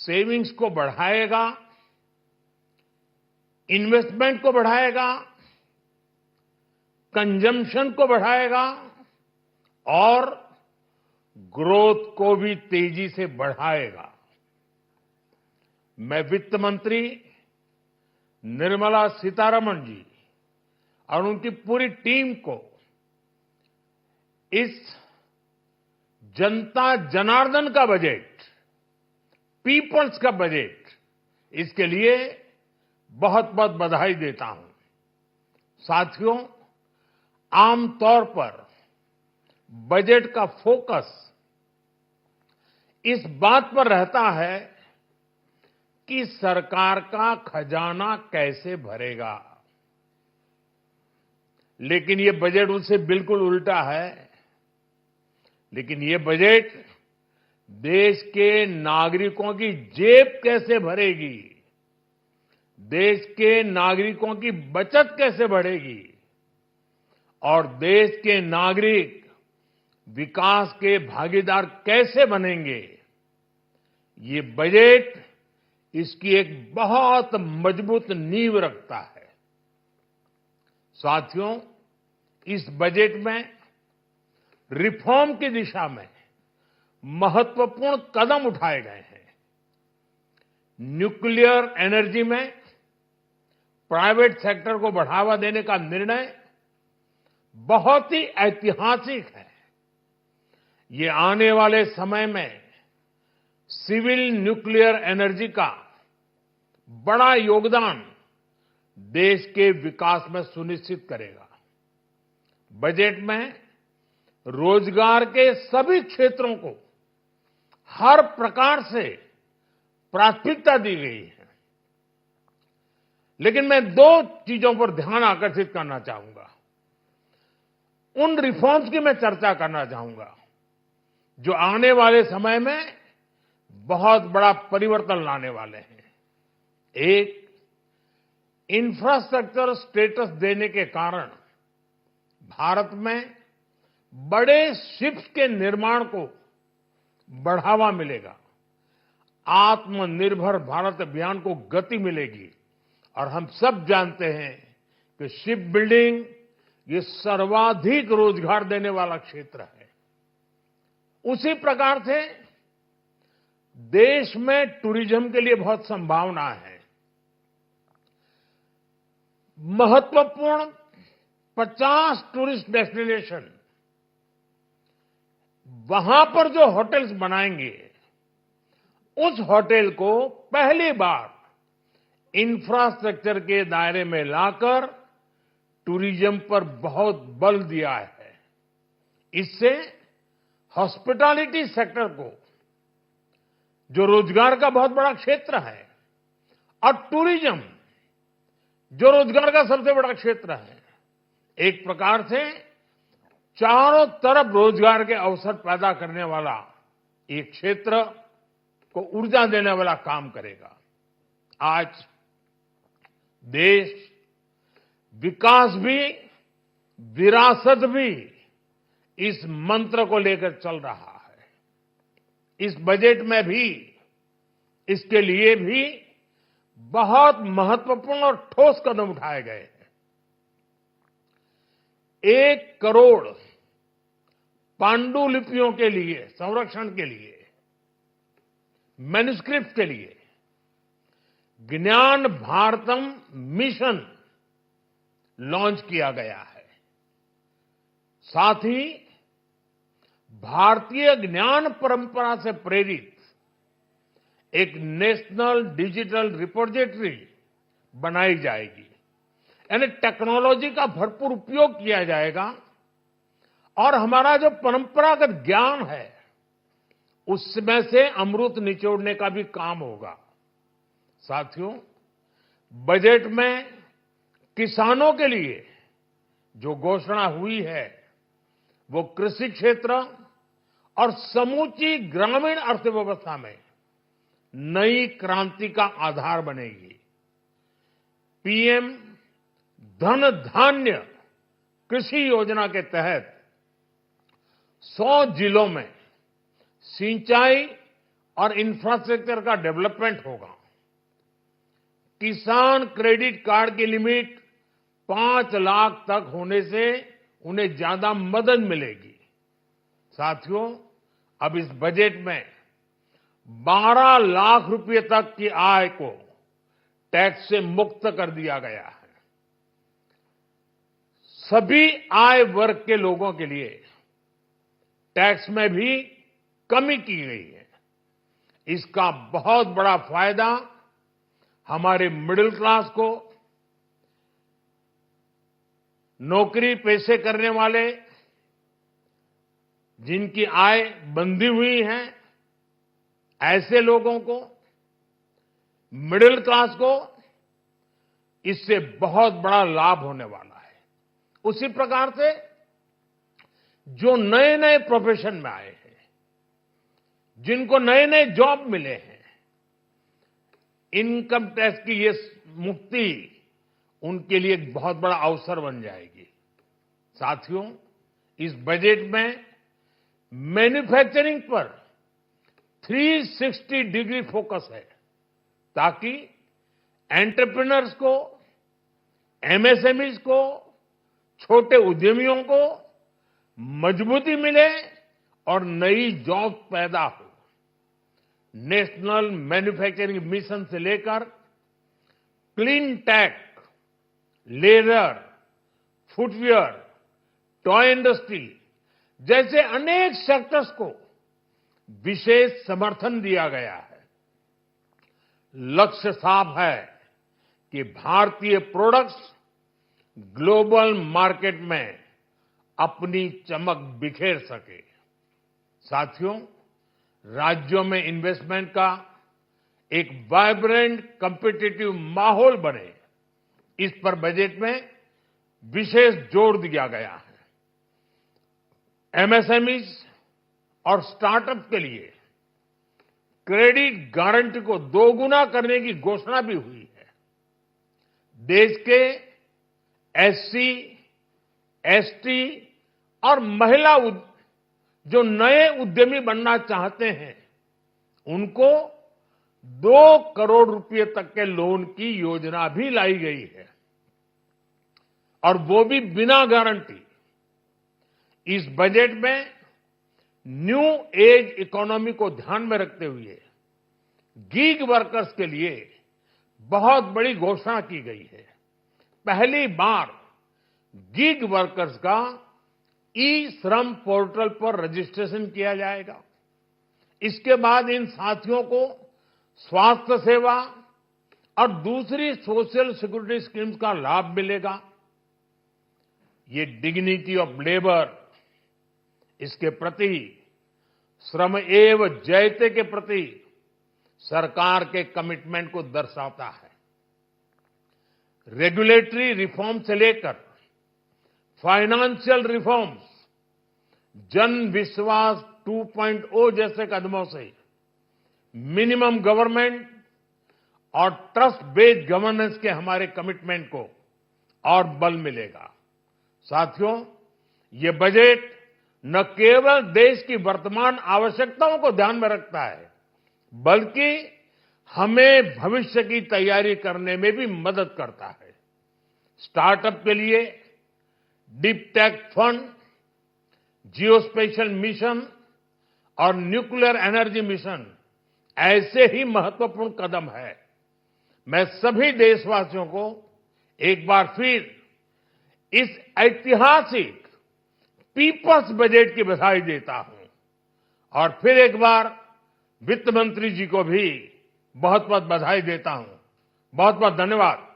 Savings को बढ़ाएगा, investment को बढ़ाएगा, कंजम्पशन को बढ़ाएगा और ग्रोथ को भी तेजी से बढ़ाएगा। मैं वित्त मंत्री निर्मला सीतारमण जी और उनकी पूरी टीम को इस जनता जनार्दन का बजट, पीपल्स का बजट, इसके लिए बहुत बहुत बधाई देता हूं। साथियों, आमतौर पर बजट का फोकस इस बात पर रहता है कि सरकार का खजाना कैसे भरेगा, लेकिन ये बजट उससे बिल्कुल उल्टा है। लेकिन ये बजट देश के नागरिकों की जेब कैसे भरेगी, देश के नागरिकों की बचत कैसे बढ़ेगी और देश के नागरिक विकास के भागीदार कैसे बनेंगे, ये बजट इसकी एक बहुत मजबूत नींव रखता है। साथियों, इस बजट में रिफॉर्म की दिशा में महत्वपूर्ण कदम उठाए गए हैं। न्यूक्लियर एनर्जी में प्राइवेट सेक्टर को बढ़ावा देने का निर्णय बहुत ही ऐतिहासिक है। ये आने वाले समय में सिविल न्यूक्लियर एनर्जी का बड़ा योगदान देश के विकास में सुनिश्चित करेगा। बजट में रोजगार के सभी क्षेत्रों को हर प्रकार से प्राथमिकता दी गई है। लेकिन मैं दो चीजों पर ध्यान आकर्षित करना चाहूंगा, उन रिफॉर्म्स की मैं चर्चा करना चाहूंगा जो आने वाले समय में बहुत बड़ा परिवर्तन लाने वाले हैं। एक, इंफ्रास्ट्रक्चर स्टेटस देने के कारण भारत में बड़े शिप्स के निर्माण को बढ़ावा मिलेगा, आत्मनिर्भर भारत अभियान को गति मिलेगी। और हम सब जानते हैं कि शिप बिल्डिंग ये सर्वाधिक रोजगार देने वाला क्षेत्र है। उसी प्रकार से देश में टूरिज्म के लिए बहुत संभावना है। महत्वपूर्ण 50 टूरिस्ट डेस्टिनेशन, वहां पर जो होटल्स बनाएंगे, उस होटल को पहली बार इंफ्रास्ट्रक्चर के दायरे में लाकर टूरिज्म पर बहुत बल दिया है। इससे हॉस्पिटैलिटी सेक्टर को, जो रोजगार का बहुत बड़ा क्षेत्र है, और टूरिज्म जो रोजगार का सबसे बड़ा क्षेत्र है, एक प्रकार से चारों तरफ रोजगार के अवसर पैदा करने वाला एक क्षेत्र को ऊर्जा देने वाला काम करेगा। आज देश विकास भी, विरासत भी, इस मंत्र को लेकर चल रहा है। इस बजट में भी इसके लिए भी बहुत महत्वपूर्ण और ठोस कदम उठाए गए हैं। 1 करोड़ पांडुलिपियों के लिए संरक्षण के लिए, मैन्युस्क्रिप्ट के लिए ज्ञान भारतम मिशन लॉन्च किया गया है। साथ ही भारतीय ज्ञान परंपरा से प्रेरित एक नेशनल डिजिटल रिपोजिटरी बनाई जाएगी। यानी टेक्नोलॉजी का भरपूर उपयोग किया जाएगा और हमारा जो परंपरागत ज्ञान है उसमें से अमृत निचोड़ने का भी काम होगा। साथियों, बजट में किसानों के लिए जो घोषणा हुई है वो कृषि क्षेत्र और समूची ग्रामीण अर्थव्यवस्था में नई क्रांति का आधार बनेगी। पीएम धन धान्य कृषि योजना के तहत 100 जिलों में सिंचाई और इंफ्रास्ट्रक्चर का डेवलपमेंट होगा। किसान क्रेडिट कार्ड की लिमिट 5 लाख तक होने से उन्हें ज्यादा मदद मिलेगी। साथियों, अब इस बजट में 12 लाख रुपए तक की आय को टैक्स से मुक्त कर दिया गया है। सभी आय वर्ग के लोगों के लिए टैक्स में भी कमी की गई है। इसका बहुत बड़ा फायदा हमारे मिडिल क्लास को, नौकरी पेशे करने वाले, जिनकी आय बंधी हुई है, ऐसे लोगों को, मिडिल क्लास को इससे बहुत बड़ा लाभ होने वाला है। उसी प्रकार से जो नए नए प्रोफेशन में आए हैं, जिनको नए नए जॉब मिले हैं, इनकम टैक्स की ये मुक्ति उनके लिए एक बहुत बड़ा अवसर बन जाएगी। साथियों, इस बजट में मैन्युफैक्चरिंग पर 360 डिग्री फोकस है, ताकि एंटरप्रेन्योर्स को, एमएसएमईज को, छोटे उद्यमियों को मजबूती मिले और नई जॉब पैदा हो। नेशनल मैन्युफैक्चरिंग मिशन से लेकर clean tech, leather, footwear, toy industry जैसे अनेक सेक्टर्स को विशेष समर्थन दिया गया है। लक्ष्य साफ है कि भारतीय प्रोडक्ट्स ग्लोबल मार्केट में अपनी चमक बिखेर सके। साथियों, राज्यों में इन्वेस्टमेंट का एक वाइब्रेंट कॉम्पिटिटिव माहौल बने, इस पर बजट में विशेष जोर दिया गया है। एमएसएमईज और स्टार्टअप के लिए क्रेडिट गारंटी को दोगुना करने की घोषणा भी हुई है। देश के एससी, एसटी और महिला जो नए उद्यमी बनना चाहते हैं, उनको 2 करोड़ रुपए तक के लोन की योजना भी लाई गई है, और वो भी बिना गारंटी। इस बजट में न्यू एज इकोनॉमी को ध्यान में रखते हुए गीग वर्कर्स के लिए बहुत बड़ी घोषणा की गई है। पहली बार गीग वर्कर्स का ई श्रम पोर्टल पर रजिस्ट्रेशन किया जाएगा। इसके बाद इन साथियों को स्वास्थ्य सेवा और दूसरी सोशल सिक्योरिटी स्कीम्स का लाभ मिलेगा। ये डिग्निटी ऑफ लेबर, इसके प्रति, श्रम एव जयते के प्रति सरकार के कमिटमेंट को दर्शाता है। रेगुलेटरी रिफॉर्म से लेकर फाइनेंशियल रिफॉर्म्स, जन विश्वास 2.0 जैसे कदमों से मिनिमम गवर्नमेंट और ट्रस्ट बेस्ड गवर्नेंस के हमारे कमिटमेंट को और बल मिलेगा। साथियों, ये बजट न केवल देश की वर्तमान आवश्यकताओं को ध्यान में रखता है, बल्कि हमें भविष्य की तैयारी करने में भी मदद करता है। स्टार्टअप के लिए deep tech fund, geospatial mission और न्यूक्लियर एनर्जी मिशन ऐसे ही महत्वपूर्ण कदम है। मैं सभी देशवासियों को एक बार फिर इस ऐतिहासिक पीपल्स बजट की बधाई देता हूं, और फिर एक बार वित्त मंत्री जी को भी बहुत बहुत बधाई देता हूं। बहुत बहुत धन्यवाद।